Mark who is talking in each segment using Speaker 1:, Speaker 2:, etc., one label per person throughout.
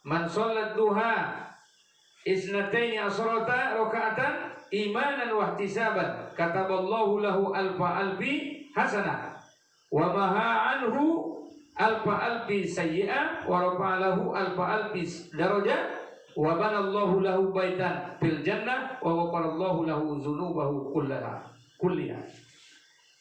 Speaker 1: Man sholat duha isnataini asrata rakaatan imanan wa ihtisaban kataballahu lahu alfa alfi hasanah wa maha anhu alfa alfi sayyi'ah wa rafa'a lahu alfa alfi darajah wa banallahu lahu baitan fil jannah wa ghafarallahu lahu dzunubahu kulliha.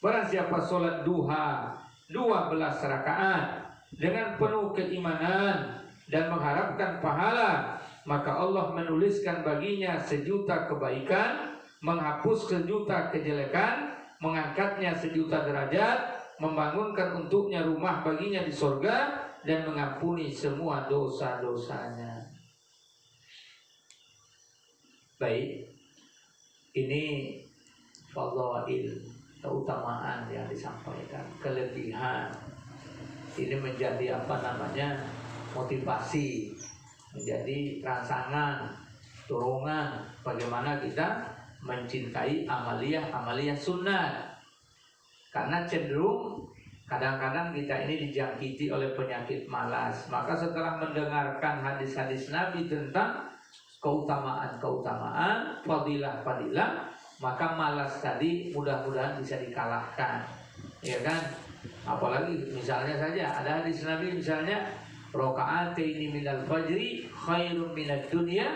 Speaker 1: Barang siapa sholat duha 12 rakaat dengan penuh keimanan dan mengharapkan pahala, maka Allah menuliskan baginya 1 juta kebaikan, menghapus 1 juta kejelekan, mengangkatnya 1 juta derajat, membangunkan untuknya rumah baginya di surga, dan mengampuni semua dosa-dosanya. Baik, ini fadhail, keutamaan yang disampaikan, kelebihan. Ini menjadi motivasi, menjadi rangsangan, dorongan bagaimana kita mencintai amaliyah sunnah. Karena cenderung kadang-kadang kita ini dijangkiti oleh penyakit malas. Maka setelah mendengarkan hadis-hadis Nabi tentang keutamaan, fadilah, maka malas tadi mudah-mudahan bisa dikalahkan, ya kan? Apalagi misalnya saja ada hadis Nabi misalnya rakaataini minal fajri khairun minad dunya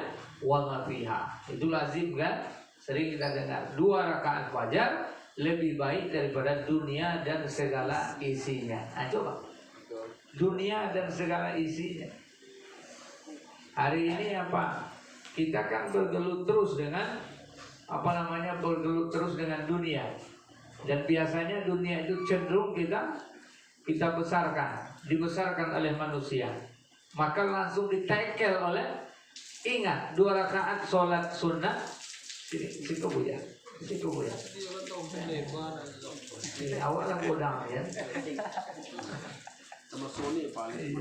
Speaker 1: wa ma fiha. Itu lazim kan? Sering kita dengar 2 rakaat fajar lebih baik daripada dunia dan segala isinya. Nah, coba dunia dan segala isinya. Hari ini kita kan bergelut terus dengan bergelut terus dengan dunia. Dan biasanya dunia itu cenderung kita dibesarkan oleh manusia. Maka langsung ditekel oleh, ingat 2 rakaat sholat sunnah. Situ ya. Ini awalnya godang ya.
Speaker 2: Sama Sony paling.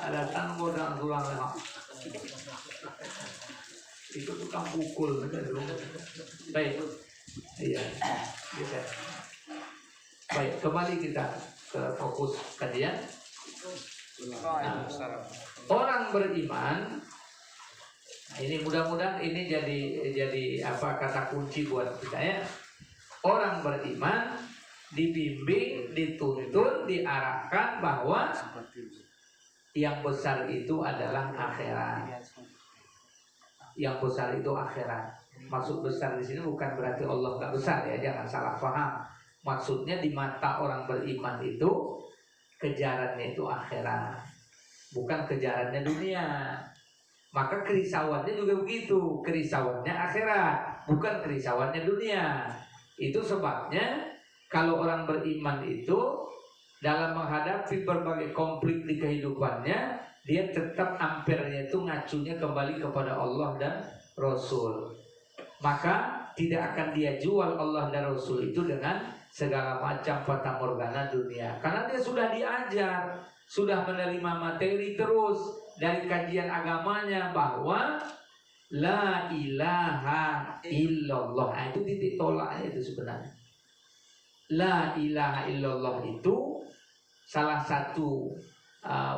Speaker 1: Ada tang godang tulang lemak. Itu tukang pukul. Baik. Iya. Baik, kembali kita ke fokus kajian. Nah, orang beriman. Nah, ini mudah-mudahan ini jadi kata kunci buat kita ya. Orang beriman dibimbing, dituntun, diarahkan bahwa yang besar itu adalah akhirat. Yang besar itu akhirat. Maksud besar di sini bukan berarti Allah nggak besar ya, jangan salah paham. Maksudnya di mata orang beriman itu kejarannya itu akhirat, bukan kejarannya dunia. Maka kerisauannya juga begitu, kerisauannya akhirat, bukan kerisauannya dunia. Itu sebabnya kalau orang beriman itu dalam menghadapi berbagai konflik di kehidupannya, dia tetap ampernya itu ngacunya kembali kepada Allah dan Rasul. Maka tidak akan dia jual Allah dan Rasul itu dengan segala macam fata morgana dunia. Karena dia sudah diajar, sudah menerima materi terus dari kajian agamanya bahwa la ilaha illallah. Nah, itu titik tolaknya itu sebenarnya. La ilaha illallah itu salah satu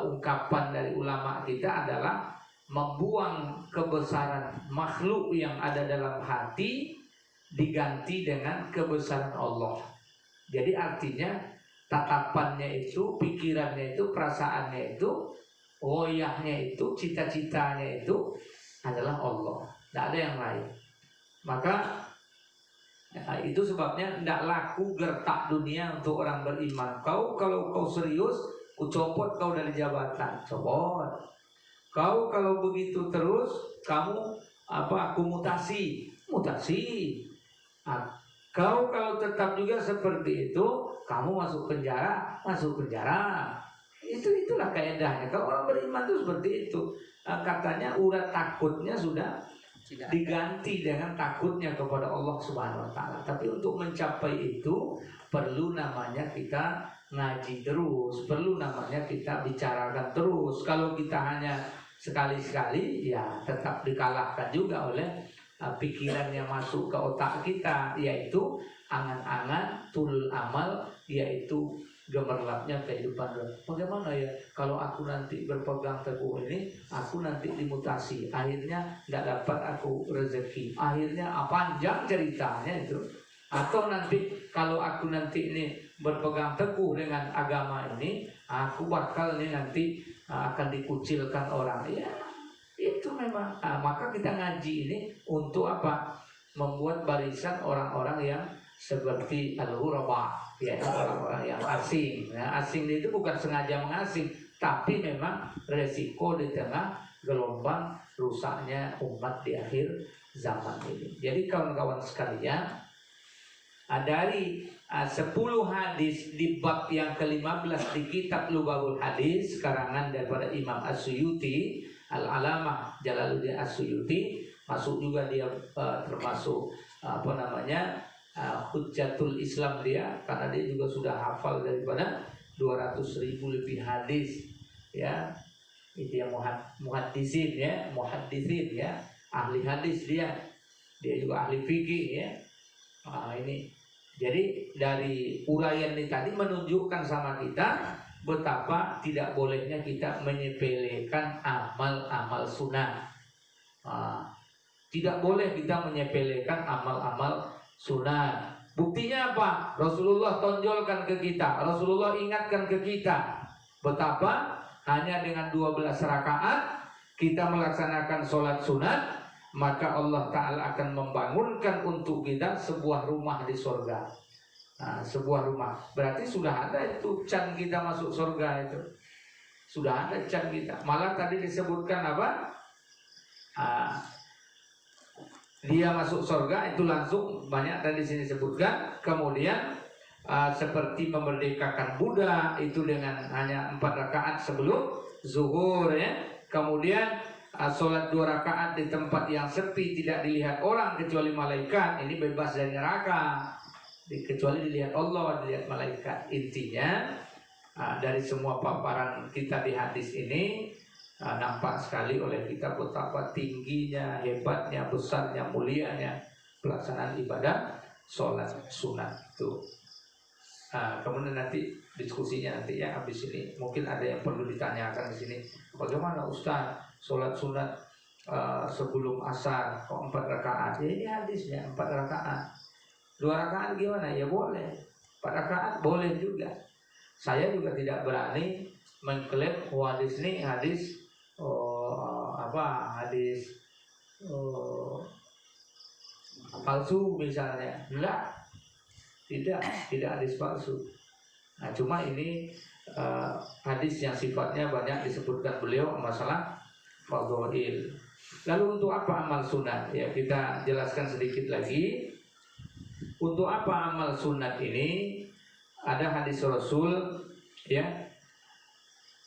Speaker 1: ungkapan dari ulama kita adalah membuang kebesaran makhluk yang ada dalam hati diganti dengan kebesaran Allah. Jadi artinya tatapannya itu, pikirannya itu, perasaannya itu, goyahnya itu, cita-citanya itu adalah Allah, tidak ada yang lain. Maka itu sebabnya tidak laku gertak dunia untuk orang beriman. Kalau kau serius, ku copot kau dari jabatan, copot. Kau kalau begitu terus, kamu aku mutasi. Kau kalau tetap juga seperti itu, kamu masuk penjara. Itulah kaedahnya. Kalau orang beriman itu seperti itu. Katanya urat takutnya sudah diganti dengan takutnya kepada Allah Subhanahu wa taala. Tapi untuk mencapai itu perlu namanya kita ngaji terus, perlu namanya kita bicarakan terus. Kalau kita hanya sekali-sekali, ya tetap dikalahkan juga oleh pikiran yang masuk ke otak kita, yaitu angan-angan tulul amal, yaitu gemerlapnya kehidupan. Bagaimana ya kalau aku nanti berpegang teguh ini, aku nanti dimutasi, akhirnya nggak dapat aku rezeki, akhirnya panjang ceritanya itu. Atau nanti kalau aku nanti ini berpegang teguh dengan agama ini, aku bakal ini nanti akan dikucilkan orang. Ya itu memang. Maka kita ngaji ini untuk apa? Membuat barisan orang-orang yang seperti al-ghuraba, ya, orang-orang yang asing. Nah, asing itu bukan sengaja mengasing, tapi memang resiko di tengah gelombang rusaknya umat di akhir zaman ini. Jadi kawan-kawan sekalian, dari 10 hadis di bab yang ke-15 di kitab Lughaul Hadis karangan daripada Imam As-Suyuti, Al-Alamah Jalaluddin As-Suyuti, masuk juga dia termasuk Hujjatul Islam dia, karena dia juga sudah hafal daripada 200.000 lebih hadis, ya. Itu yang muhaddisin ya, ahli hadis dia juga ahli fikih ya. Ini jadi dari uraian ini tadi menunjukkan sama kita betapa tidak bolehnya kita menyepelekan amal-amal sunnah. Tidak boleh kita menyepelekan amal-amal sunnah. Buktinya apa? Rasulullah tonjolkan ke kita, Rasulullah ingatkan ke kita betapa hanya dengan 12 rakaat kita melaksanakan sholat sunat, maka Allah Ta'ala akan membangunkan untuk kita sebuah rumah di surga. Sebuah rumah, berarti sudah ada itu can kita masuk surga itu. Sudah ada can kita. Malah tadi disebutkan apa? Dia masuk surga itu langsung banyak tadi sini sebutkan. Kemudian seperti memerdekakan budak itu dengan hanya 4 rakaat sebelum zuhur ya. Kemudian sholat 2 rakaat di tempat yang sepi tidak dilihat orang kecuali malaikat, ini bebas dari neraka kecuali dilihat Allah, dilihat malaikat. Intinya dari semua paparan kita di hadis ini nampak sekali oleh kita betapa tingginya, hebatnya, besarnya, mulianya pelaksanaan ibadah sholat sunat itu. Kemudian nanti diskusinya nanti ya habis ini mungkin ada yang perlu ditanyakan di sini. Bagaimana Ustaz sholat sunat sebelum asar kok 4 rakaat? Ya, ini hadisnya 4 rakaat. 2 rakaat gimana? Ya boleh. 4 rakaat boleh juga. Saya juga tidak berani mengklaim hadis ini hadis palsu misalnya. Enggak. Tidak hadis palsu. Nah, cuma ini hadis yang sifatnya banyak disebutkan beliau masalah fadhail. Lalu untuk apa amal sunat? Ya, kita jelaskan sedikit lagi. Untuk apa amal sunat ini? Ada hadis Rasul ya.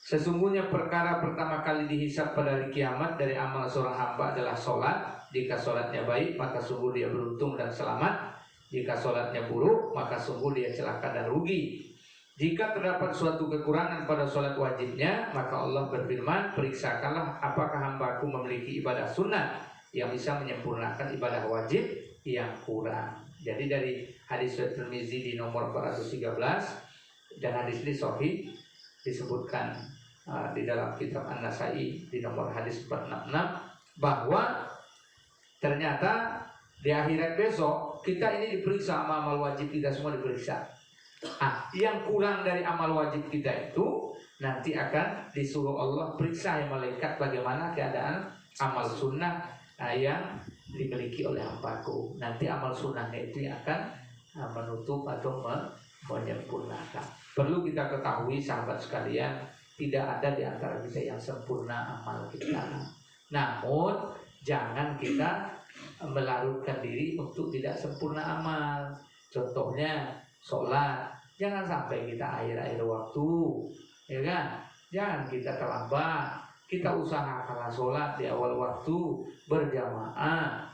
Speaker 1: Sesungguhnya perkara pertama kali dihisab pada hari kiamat dari amal seorang hamba adalah sholat. Jika sholatnya baik, maka sungguh dia beruntung dan selamat. Jika sholatnya buruk, maka sungguh dia celaka dan rugi. Jika terdapat suatu kekurangan pada sholat wajibnya, maka Allah berfirman, periksakanlah apakah hambaku memiliki ibadah sunnah yang bisa menyempurnakan ibadah wajib yang kurang. Jadi dari hadis Tirmizi di nomor 413 dan hadis ini sahih disebutkan di dalam kitab An-Nasai di nomor hadis 466 bahwa ternyata di akhirat besok kita ini diperiksa amal wajib kita semua diperiksa. Yang kurang dari amal wajib kita itu nanti akan disuruh Allah periksa ya malaikat bagaimana keadaan amal sunnah yang dimiliki oleh hambaku. Nanti amal sunnahnya itu yang akan menutup atau menyempurnakan. Perlu kita ketahui sahabat sekalian, tidak ada di antara kita yang sempurna amal kita. Namun jangan kita melarutkan diri untuk tidak sempurna amal. Contohnya sholat, jangan sampai kita akhir-akhir waktu, ya kan? Jangan kita terlambat. Kita usahakanlah sholat di awal waktu berjamaah.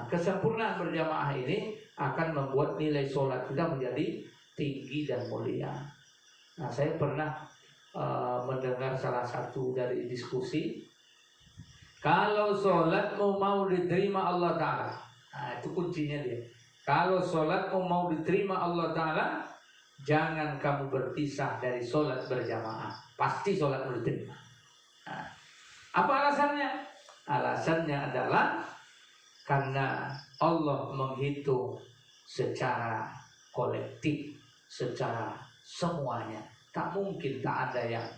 Speaker 1: Kesempurnaan berjamaah ini akan membuat nilai sholat kita menjadi tinggi dan mulia. Saya pernah mendengar salah satu dari diskusi, kalau sholatmu mau diterima Allah Ta'ala, itu kuncinya dia. Kalau sholatmu mau diterima Allah Ta'ala, jangan kamu berpisah dari sholat berjamaah, pasti sholat rutin. Nah, apa alasannya? Alasannya adalah karena Allah menghitung secara kolektif, secara semuanya. Tak mungkin tak ada yang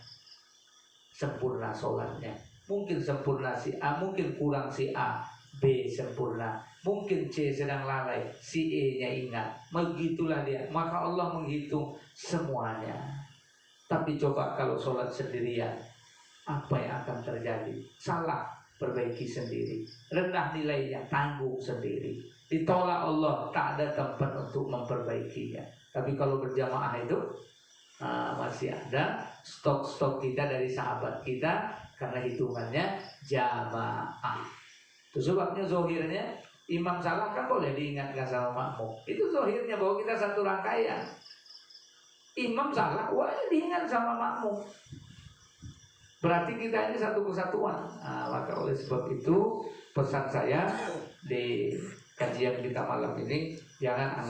Speaker 1: sempurna sholatnya. Mungkin sempurna si A, mungkin kurang si A, B sempurna, mungkin C sedang lalai, si E-nya ingat. Begitulah dia. Maka Allah menghitung semuanya. Tapi coba kalau sholat sendirian, apa yang akan terjadi? Salah, perbaiki sendiri. Rendah nilainya, tanggung sendiri. Ditolak Allah, tak ada tempat untuk memperbaikinya. Tapi kalau berjamaah itu masih ada stok-stok kita dari sahabat kita, karena hitungannya jamaah. Itu sebabnya zohirnya imam salah kan boleh diingatkan sama makmum. Itu zohirnya bahwa kita satu rangkaian. Imam salah, wah diingat sama makmum. Berarti kita ini satu kesatuan. Maka oleh sebab itu pesan saya di kajian kita malam ini, jangan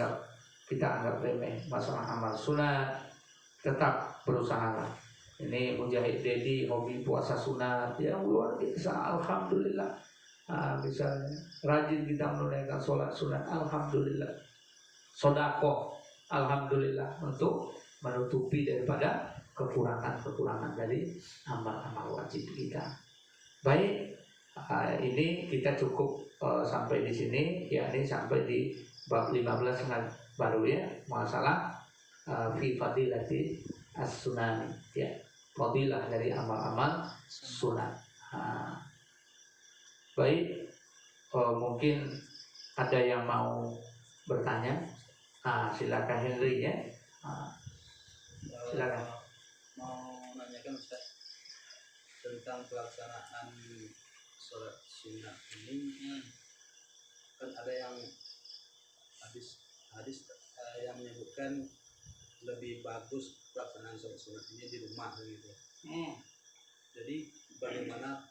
Speaker 1: kita anggap remeh masalah amal sunat. Tetap berusaha. Ini Mujahid Dedi hobi puasa sunat yang luar biasa, alhamdulillah. Misalnya rajin kita menunaikan sholat sunat, alhamdulillah. Sodako, alhamdulillah, untuk menutupi daripada kekurangan-kekurangan dari amal-amal wajib kita. Baik, ini kita cukup sampai di sini, yakni sampai di bab 15 baru ya, masalah fi fadilati as-sunan, ya, fadilah dari amal-amal sunat. Baik, mungkin ada yang mau bertanya. Silakan Henry ya. Silakan.
Speaker 2: Mau nanyakan Ustaz tentang pelaksanaan sholat sunat ini, kan ada yang hadis yang menyebutkan lebih bagus pelaksanaan sholat sunat ini di rumah gitu. Jadi bagaimana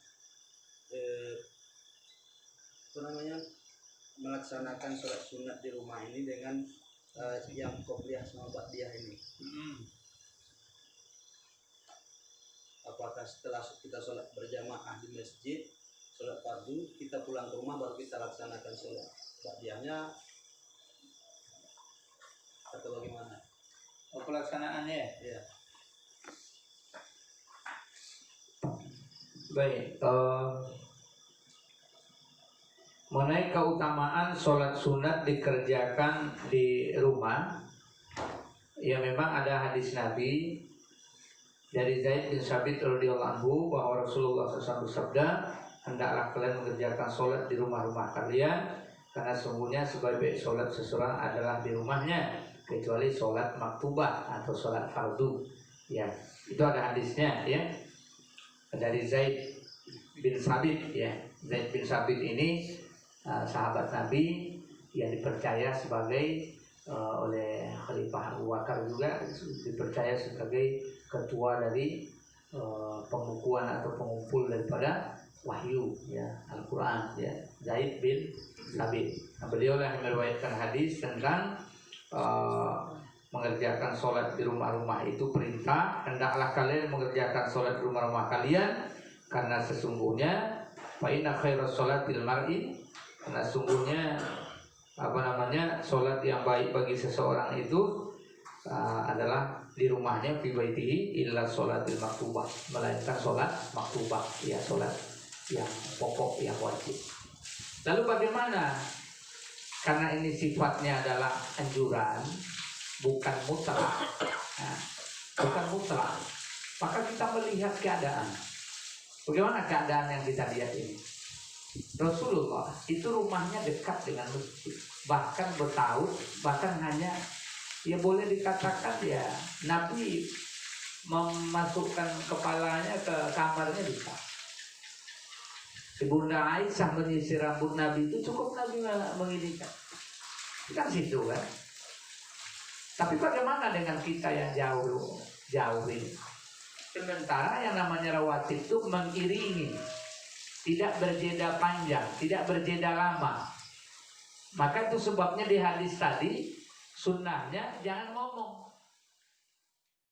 Speaker 2: melaksanakan sholat sunat di rumah ini dengan yang qobliyah sama ba'diyah ini? Apakah setelah kita sholat berjamaah di masjid, sholat fardu, kita pulang ke rumah baru kita laksanakan sholat ba'diyahnya, atau bagaimana?
Speaker 1: Pelaksanaannya?
Speaker 2: Ya.
Speaker 1: Baik, mengenai keutamaan sholat sunat dikerjakan di rumah, ya memang ada hadis Nabi dari Zaid bin Sabit radhiyallahu anhu bahwa Rasulullah SAW bersabda, hendaklah kalian mengerjakan sholat di rumah-rumah kalian, karena sungguhnya sebaik-baik sholat seseorang adalah di rumahnya, kecuali sholat maktubah atau sholat fardu. Ya, itu ada hadisnya ya, dari Zaid bin Sabit ya. Zaid bin Sabit ini sahabat Nabi yang dipercaya sebagai oleh Khalifah Abu Bakar, juga dipercaya sebagai ketua dari pembukuan atau pengumpul daripada wahyu ya, Al-Quran ya, Zaid bin Sabit. Beliau yang meriwayatkan hadis tentang mengerjakan sholat di rumah-rumah itu perintah. Hendaklah kalian mengerjakan sholat di rumah-rumah kalian, karena sesungguhnya fa inna khairas sholatil mar'i, karena sungguhnya sholat yang baik bagi seseorang itu adalah di rumahnya, fi baitihi illa sholatil maktubah, melainkan sholat maktubah ya, sholat yang pokok yang wajib. Lalu bagaimana? Karena ini sifatnya adalah anjuran, bukan mutlak, bukan mutlak, maka kita melihat keadaan. Bagaimana keadaan yang kita lihat ini? Rasulullah itu rumahnya dekat dengan masjid, bahkan bertahun, bahkan hanya ya boleh dikatakan ya Nabi memasukkan kepalanya ke kamarnya bisa. Ibunda Aisyah menyisir rambut Nabi itu cukup Nabi menginikan. Kan situ kan. Tapi bagaimana dengan kita yang jauh ini? Sementara yang namanya rawatib itu mengiringi, tidak berjeda panjang, tidak berjeda lama. Maka itu sebabnya di hadis tadi sunnahnya jangan ngomong.